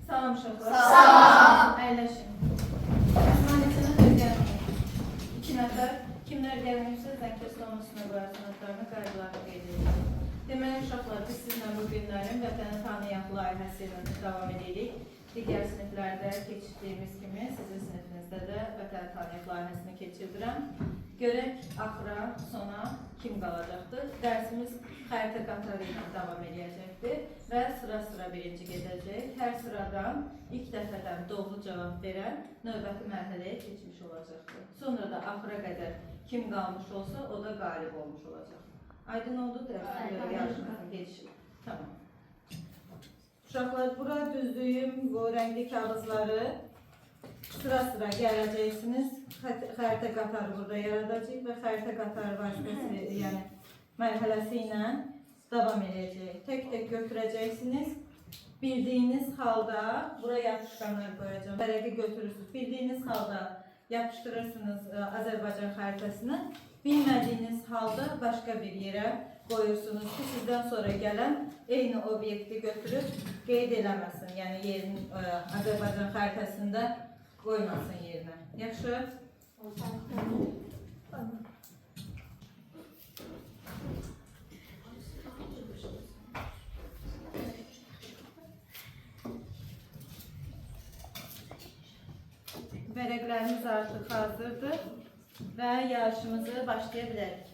Salam uşaqlar. Salam. Əyləşin. Əsmanəsini öyrənmək. 2 nəfər. Kimlər gəlmişsə, zəngkə slomasına qoyarsan adlarını, qaydalarını qeyd edirik. Deməli uşaqlar, biz sizlə bu günlərin Vətəni Tanıyaq layihəsi ilə davam edirik. Digər siniflərdə keçirdiyimiz kimi, sizin sinifinizdə də Vətəni Tanıyaq layihəsini keçirdirəm. Görək, axıra, sona kim qalacaqdır? Dərsimiz xəritə qatarı ilə davam edəcəkdir və sıra-sıra birinci gedəcək. Hər sıradan ilk dəfədən doğru cavab verən növbəti mərhələyə keçmiş olacaqdır. Sonra da axıra qədər kim qalmış olsa, o da qalib olmuş olacaq. Aydın oldu dərsə yarışmamızın gedişi. Tamam. Uşaqlar, bura düzdüyüm bu rəngli kağızları sıra-sıra gələcəksiniz. Xəritə qatarı burada yaradacaq və xəritə qatarı vasitəsi, yəni mərhələsi ilə davam edəcək. Tək-tək götürəcəksiniz. Bildiyiniz halda, bura yapışqanlar qoyacağım. Vərəqi götürürsünüz. Bildiyiniz halda yapışdırırsınız Azərbaycan xəritəsini. Bilmədiyiniz halda başqa bir yerə qoyursunuz ki, sizdən sonra gələn eyni obyekti götürüb qeyd eləməsin. Yəni yerin Azərbaycan xəritəsində qoymasın yerinə. Yaxşı? Vərəqlərimiz artıq hazırdır və yarışımızı başlaya bilərik.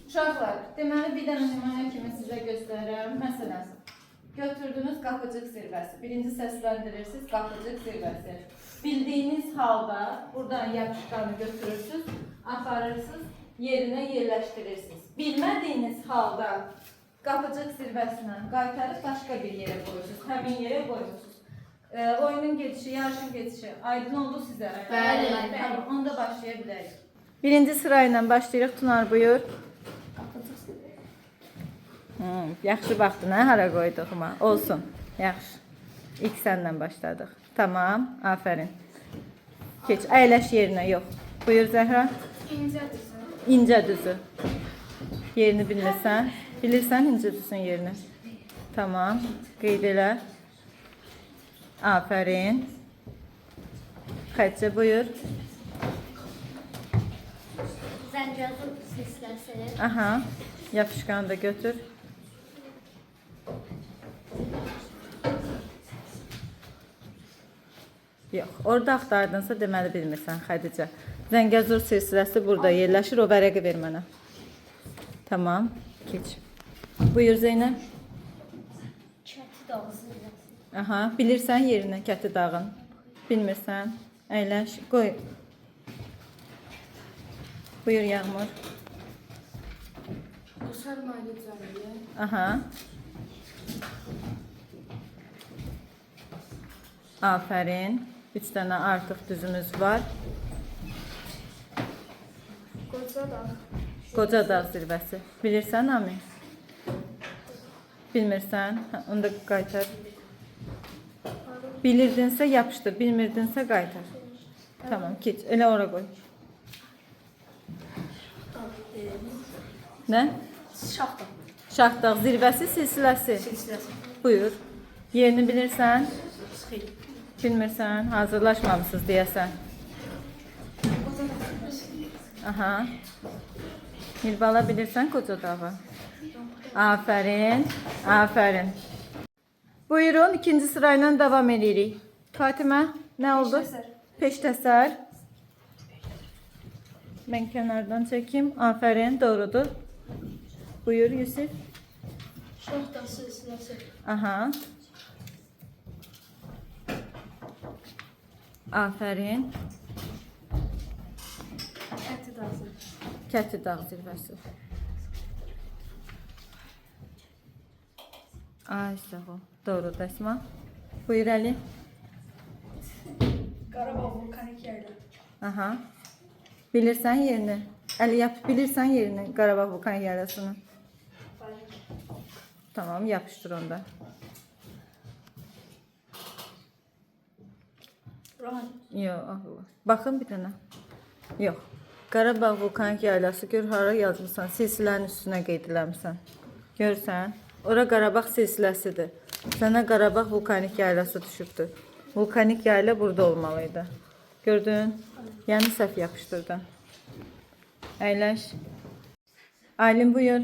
Uşaqlar, deməli bir dənə nümunə kimi sizə göstərirəm. Məsələn, götürdünüz qapıcıq zirvəsi. Birinci səsləndirirsiniz qapıcıq zirvəsi. Bildiyiniz halda buradan yapışqanı götürürsünüz, aparırsınız, yerinə yerləşdirirsiniz. Bilmədiyiniz halda qapıcıq zirvəsindən qaytarıb başqa bir yerə qoyursunuz, həmin yerə qoyursunuz. Oyunun gedişi, yarışın gedişi aydın oldu sizə? Bəli. Tamam, onda başlaya bilərik. Birinci sırayla başlayırıq. Tunar buyur. Yaxşı baxdın, hara qoyduğuma. Olsun, yaxşı. İlk səndən başladıq. Tamam, aferin. Keç, əyləş yerinə, yox. Buyur Zəhra. İncə düzü. İncə düzü. Yerini bilirsən. Bilirsən incə düzün yerini. Tamam, qeyd elə. Aferin. Xədicə buyur. Zəngəzur silsiləsi. Aha, yapışqanı da götür. Yox, orada axtardınsa deməli bilmirsən Xədicə. Zəngəzur silsiləsi burada yerləşir, o vərəqi ver mənə. Tamam, keç. Buyur Zeynəb. Kəti dağı silsiləsi. Aha, bilirsən yerinə Kəti dağın. Bilmirsən, əyləş, qoy. Buyur Yağmur. Qusar Mali Cəmiyə. Aha. Aferin. 3 dənə artıq düzümüz var. Qoca dağ. Qoca dağ zirvəsi. Bilirsən Ami? Bilmirsən? Hə, onu da qaytar. Bilirdinsə yapışdır, bilmirdinsə qaytar. Tamam, keç. Elə ora qoy. Nə? Şaxta. Şahdağ zirvəsi silsiləsi. Silsiləsi. Buyur. Yerini bilirsən? Sıxil. Bilmirsən? Hazırlaşmamışsınız deyəsən. Qoca dağ silsiləsi. Aha. Mirbala bilirsən Qoca dağı? Aferin. Aferin. Buyurun, ikinci sırayla devam edirik. Fatimə, nə oldu? Peştəsər. Mən kənardan çəkeyim. Aferin, doğrudur. Buyur Yusuf. Şaxta silsiləsi. Aha. Aferin. Kəti dağı silsiləsi. Kəti dağ zirvəsi. Ay, sağ ol. Doğru, Dəsma. Buyur Əli. Qarabağ vulkanik yerdə. Aha. Bilirsən yerini. Əli yap, bilirsən yerini Qarabağ vulkanik yarasını. Tamam, yapışdır onda. Rahan. Yox, Allah. Baxın bir dənə. Yox. Qarabağ vulkanik yaylası gör hara yazmısan, silsilənin üstünə qeyd eləmisən. Görsən? Ora Qarabağ silsiləsidir. Sənə Qarabağ vulkanik yaylası düşübdür. Vulkanik yayla burada olmalıydı. Gördün? Yəni səhv yapışdırdın. Əyləş. Aylin buyur.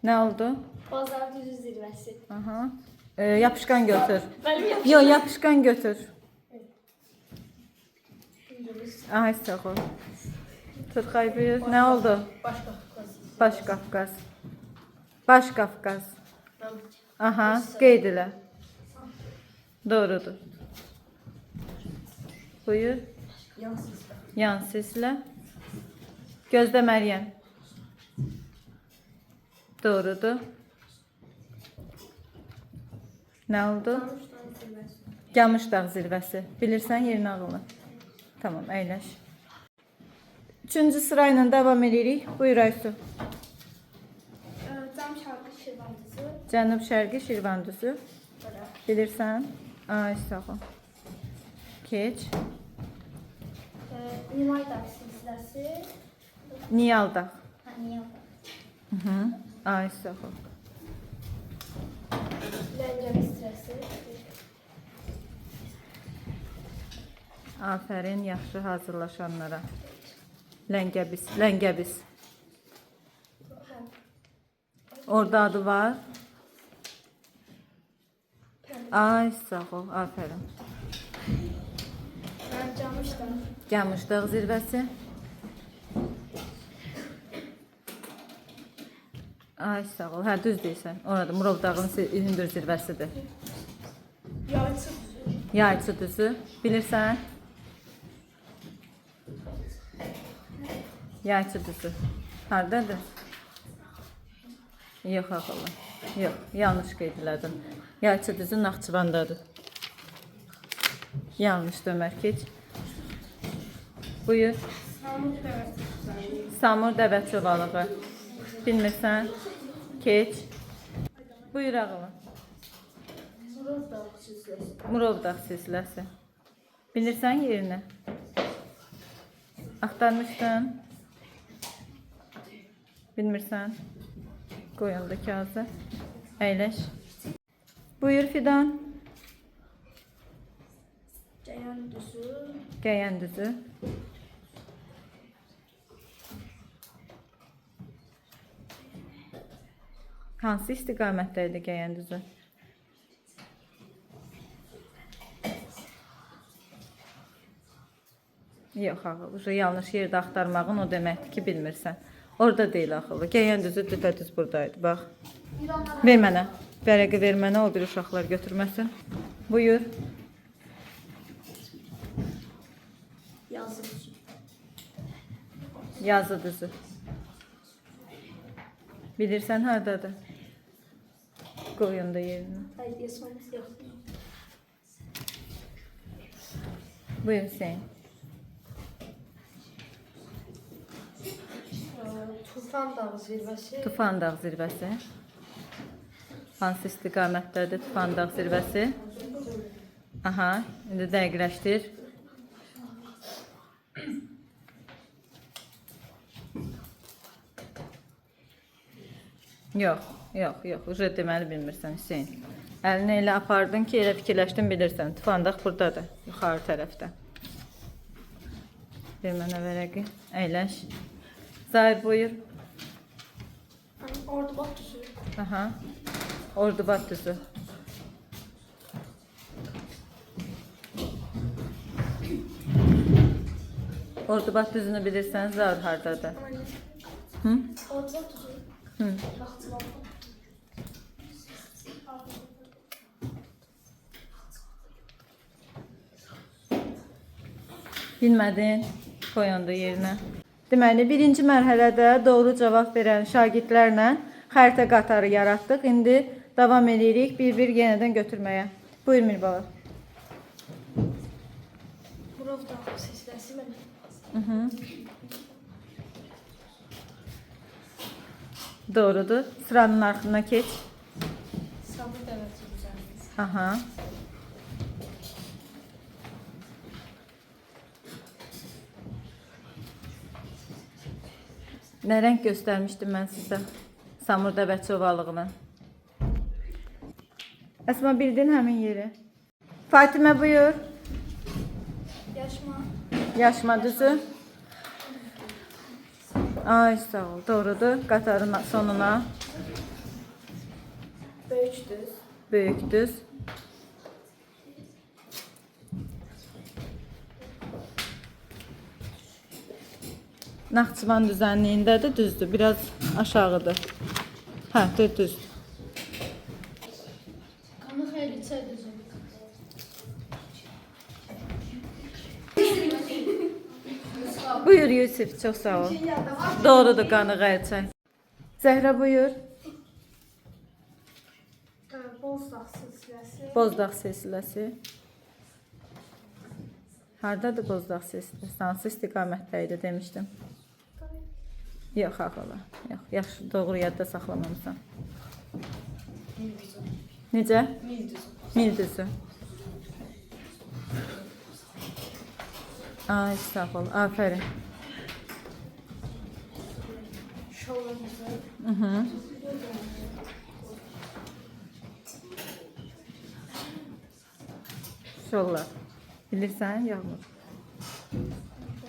Nə oldu? Bazar düzü zirvəsi. Aha. Yapışkan götür. Benim Yo, yapışkan götür. Ay sağ ol. Turqay buyur. Nə oldu? Baş Qafqaz. Baş Qafqaz. Aha, qeyd elə. Doğrudur. Buyur. Yan seslə. Gözdə Məryəm. Doğrudur. Nə oldu? Qamış dağ zirvəsi. Bilirsən yerini ağıllı. Tamam, əyləş. Üçüncü sırayla devam edirik. Buyur Aysu. Cam şarkı şirvandısı. Cənub-Şərqi Şirvan düzü. Bilirsən? Ay, sağ ol. Keç. Nimay dağ silsiləsi. Niyal dağ. Niyal dağ. Ay, sağ ol. Ləngəli stresi. Afərin yaxşı hazırlaşanlara. Ləngəbis, Ləngəbis. Orada adı var. Ay, sağ ol, afərin. Camış dağ. Qamış dağ zirvəsi. Ay, sağ ol. Hə, düz deyirsən. Orada Murov dağının hündür zirvəsidir. Yayçı düzü. Yayçı düzü. Bilirsən? Yayçı düzü. Haradadır? Yox, axıllı. Yox, yanlış qeyd elədin. Yayçı düzü Naxçıvandadır. Yanlış Ömər, keç. Buyur. Samur dəvət çobalığı. Bilmirsən? Keç. Buyur ağıllı. Murov dağ silsiləsi. Murov dağ silsiləsi. Bilirsən yerini? Axtarmışdın. Bilmirsən? Qoyanda kağızı. Əyləş. Buyur Fidan. Cəyən düzü. Gəyən düzü. Hansı istiqamətdə idi Gəyən düzü? Yox, ağıllı. Yanlış yerdə axtarmağın o deməkdir ki, bilmirsən. Orada deyil axıllı. Gəyən düzü düpədüz buradaydı, bax. Ver mənə. Vərəqi ver mənə, o bir uşaqlar götürməsin. Buyur. Yazı düzü. Yazı düzü. Bilirsən haradadır? Qoyunda yerini. Hayır, yazmamız yox. Buyur Hüseyin. Tufan dağı zirvəsi. Tufan dağ zirvəsi. Hansı istiqamətdədir Tufan dağ zirvəsi? Aha, indi dəqiqləşdir. Yox, yox, yox. Uca deməli bilmirsən Hüseyin. Əlini elə apardın ki, elə fikirləşdin bilirsən. Tufan dağ buradadır, yuxarı tərəfdə. Ver mənə vərəqi. Əyləş. Zahir buyur. Ordubad düzü. Aha. Ordubad düzü. Ordubad düzünü bilirsən, Zahir hardadır? Hı? Ordubad düzü. Hı. Naxçıvan. Bilmədin, qoyanda yerinə. Deməli, birinci mərhələdə doğru cavab verən şagirdlərlə xəritə qatarı yaratdıq. İndi davam edirik bir-bir yenidən götürməyə. Buyur Mirbala. Murov dağ silsiləsi mənə. Doğrudur. Sıranın arxına keç. Sabır dəvəti düzəltisi. Aha. Nə rəng göstərmişdim mən sizə? Samur dəvətçi ovalığını. Əsma bildin həmin yeri. Fatimə buyur. Yaşma. Yaşma düzü. Ay sağ ol. Doğrudur. Qatarın sonuna. Böyük düz. Böyük düz. Naxçıvan düzənliyindədir, düzdür. Biraz aşağıdır. Hə, düzdür. Kanı xeyli çay düzü. Buyur Yusuf, çox sağ ol. Doğrudur, qanı qərçək. Zəhra buyur. Bozdağ silsiləsi. Bozdağ silsiləsi. Hardadır Bozdağ silsiləsi? Hansı istiqamətdə idi demişdim. Yox, ağıla. Yox, yaxşı, doğru yadda saxlamamısan. Necə? Mil düzü. Ay, sağ ol. Afərin. Şola düzü. Mhm. Şollar. Bilirsən, Yağmur?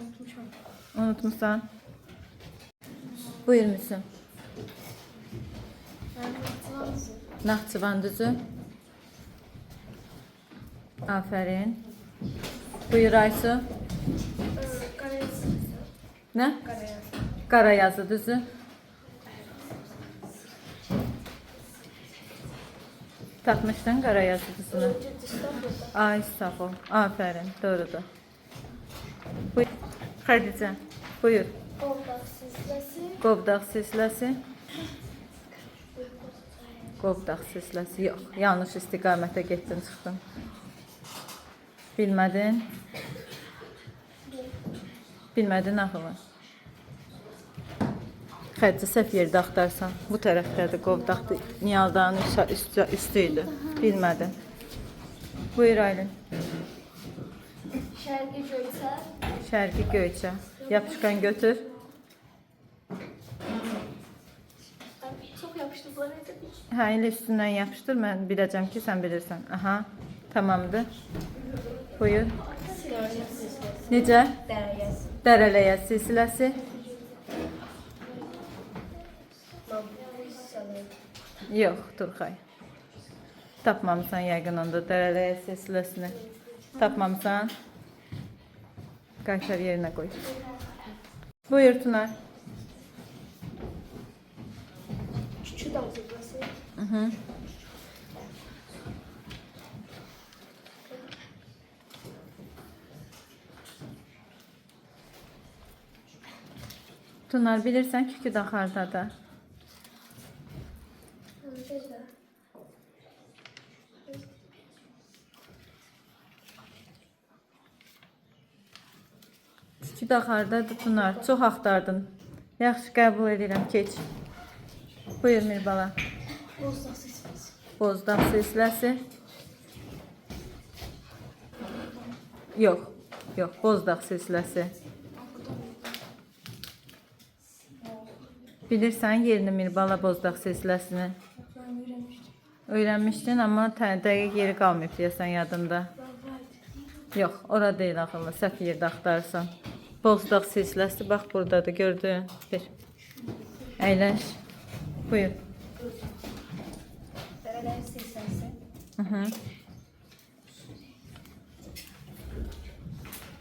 Unutmuşam. Unutmuşsan? Buyur Müslüm. Naxçıvan düzü. Naxçıvan düzü. Afərin. Buyur Aysu. Qarayazı. Nə? Qarayazı. Qarayazı düzü. Tapmışdın Qarayazı düzünü. Önce dıştan burada. Ay sağ ol. Afərin. Doğrudur. Buyur. Xədicə. Buyur. Bozdağ silsiləsi. Qovdağ silsiləsi. Qovdağ silsiləsi. Yox. Yanlış istiqamətə getdin, çıxdın. Bilmədin. Bilmədin axılı. Xədicə səhv yerdə axtarsan. Bu tərəfdədir. Qovdağ Niyaldağın üstü idi. Bilmədin. Buyur Aylin. Şərqi Göyçə. Şərqi Göyçə. Yapışqan götür. Çox yapışdı bu necə bir. Hə, elə üstündən yapışdır. Mən biləcəm ki, sən bilirsən. Aha, tamamdır. Buyur. Necə? Dərəyəz. Dərələyə silsiləsi. Yox, Turxay. Tapmamısan yəqin onda dərələyə silsiləsini. Tapmamısan. Qaytar yerinə qoy. Buyur Tunar. Küçük dağ silsiləsi. Mhm. Tunar bilirsən Kükü dağ hardadır? Gözlə. Kükü dağ hardadır Tunar? Çox axtardın. Yaxşı, qəbul edirəm, keç. Buyur Mirbala. Bozdağ silsiləsi. Bozdağ silsiləsi. Yox, yox, Bozdağ silsiləsi. Bilirsən yerini Mirbala Bozdağ silsiləsini. Ben öyrənmişdim. Öyrənmişdin, amma dəqiq yeri qalmayıb deyəsən yadında. Yox, ora deyil axıllı, səhv yerdə axtarırsan. Bozdağ silsiləsi, bax buradadır, gördün. Bir. Əyləş. Buyur. Dərəyəz silsiləsi. Hı.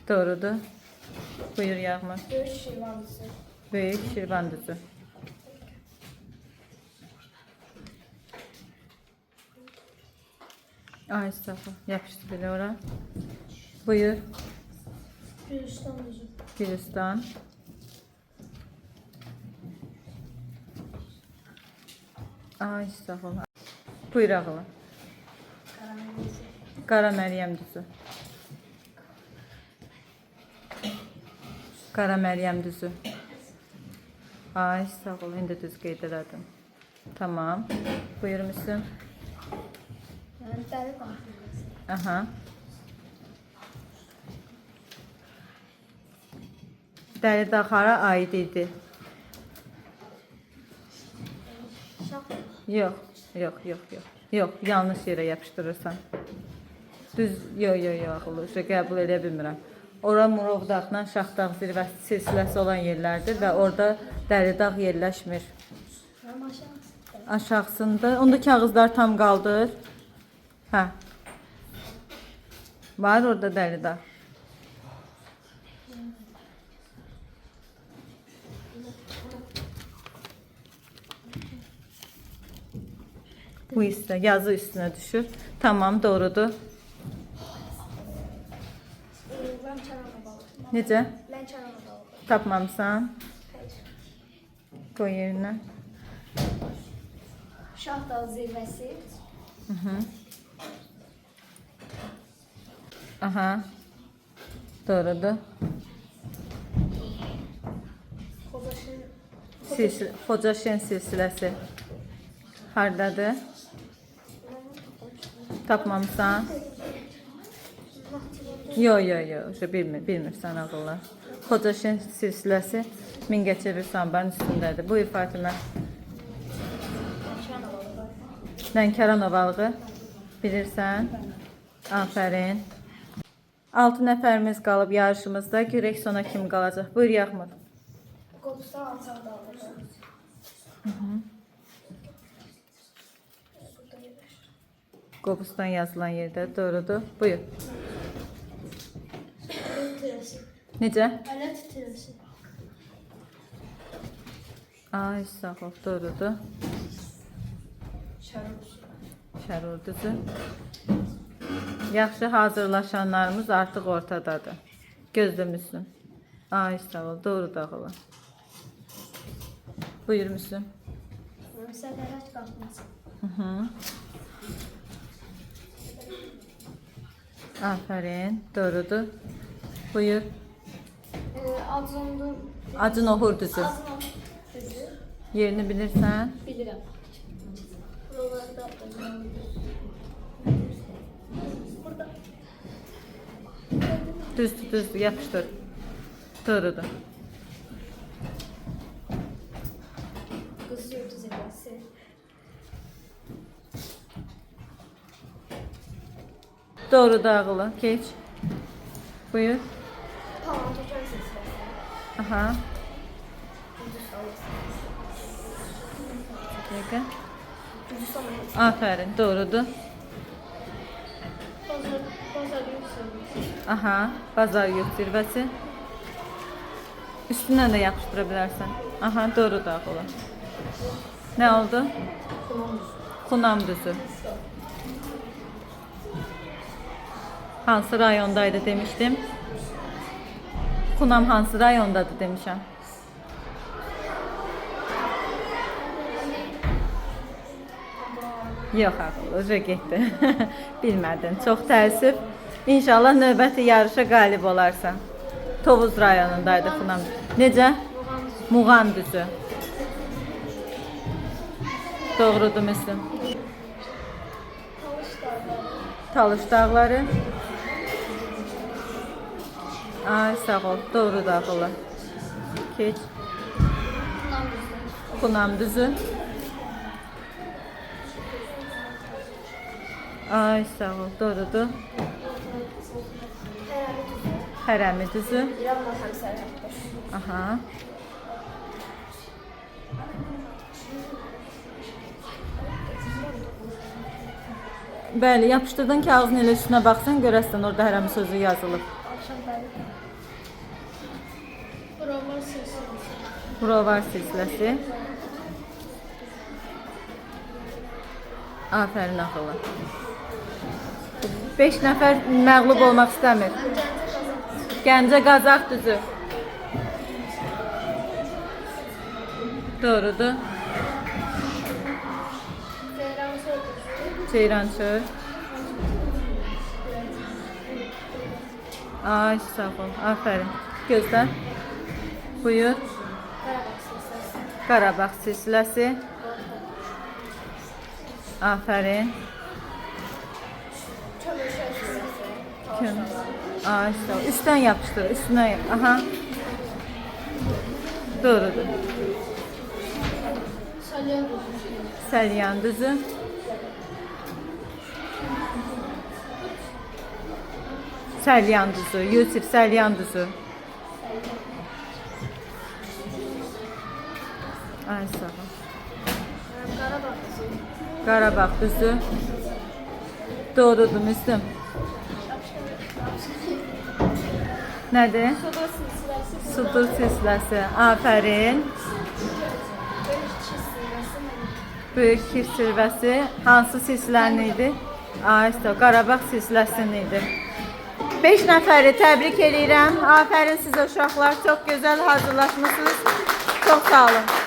Doğrudur. Buyur Yağmur. Böyük Şirvan düzü. Böyük Şirvan düzü. Ay sağ ol. Yapışdı belə ora. Buyur. Gürcistan düzü. Gürcistan. Ay sağ ol. Buyur ağıla. Qara Məryəm düzü. Qara Məryəm düzü. Ay sağ ol. İndi düz qeyd elədim. Tamam. Buyur Müslüm. Yani Dəli dağ silsiləsi. Aha. Dəli dağ hara aid idi? Şah. Yox, yox, yox, yox. Yox, yanlış yerə yapışdırırsan. Düz, yox, qəbul edə bilmirəm. Ora Murovdağla Şahdağ zirvəsi silsiləsi olan yerlərdir və orada Dəridağ yerləşmir. Aşağısında, onda kağızlar tam qaldır. Hə. Var orada Dəridağ. Bu isə yazı üstünə düşür. Tamam, doğrudur. Necə? Tapmamısan? Qoy yerinə. Şahdağ zirvəsi. Aha. Doğrudur. Xocaşen silsiləsi. Hardadır? Tapmamısan? Yox, bilmirsən ağıllar. Xocaşen silsiləsi Mingəçevir Sambanın üstündədir. Buyur Fatimə. Lənkəran ovalığı. Bilirsən? Afərin. 6 nəfərimiz qalıb yarışımızda. Görək sona kim qalacaq? Buyur Yaxmur. Qobustan alsaq da alacaq. Qobustan yazılan yerdə, doğrudur. Buyur. Necə? Ələt tirəsi. Ay, sağ ol, doğrudur. Şərurduzu. Yaxşı hazırlaşanlarımız artıq ortadadır. Gözləmişsin. Ay, sağ ol, doğru dağılı. Buyur Müslüm. Səfərət qalxması. Afərin, doğrudur. Buyur. Acın Ohur düzü. Yerini bilirsən? Bilirəm. Buralarda burada. Düzdür, yapışdır. Doğrudur. Qız yurdu zirvəsi. Doğru dağılı, geç. Buyur. Palantokan silsiləsi. Aha. Dəqiqə. Afərin, doğrudur. Bazar yurt zirvəsi. Aha, Bazar yurt zirvəsi. Üstündən də yapışdıra bilərsən. Aha, doğru dağılı. Nə oldu? Xunam düzü. Hansı rayondaydı demişdim? Xunam hansı rayondadır demişəm. Yox, ağıllıca getdi. Bilmədin, çox təəssüf. İnşallah növbəti yarışa qalib olarsan. Tovuz rayonundaydı Xunam. Necə? Muğan düzü. Doğrudur Müslüm. Talış dağları. Ay, sağ ol. Doğru dağılı. Keç. Xunam düzü. Ay, sağ ol. Doğrudur. Hərəmi düzü. İranla həmsərhəddir. Aha. Bəli, yapışdırdığın kağızın elə üstünə baxsan, görəsən orada hərəmi sözü yazılıb. Akşam bəli. Buralar silsiləsi. Murovar silsiləsi. Afərin ağılı. 5 nəfər məğlub olmaq istəmir. Gəncə Qazaq düzü. Doğrudur. Ceyrançöl. Ay, sağ ol. Afərin. Gözlə. Buyur. Qarabağ silsiləsi. Afərin. Ay, sağ ol. Üstdən yapışdır. Üstünə. Aha. Doğrudur. Səlyan düzü. Səlyanduzu, Yusif Səlyanduzu. Ay sağ ol. Qarabağ qızı. Qarabağ düzü. Doğrudur Müslüm. Nədir? Sudur silsiləsi. Sudur silsiləsi. Afərin. Böyük Kif silsiləsi. Hansı silsilənin idi? Ayşə, Qarabağ silsiləsinin idi. 5 nəfəri təbrik edirəm. Afərin sizə uşaqlar. Çox gözəl hazırlaşmışsınız. Çox sağ olun.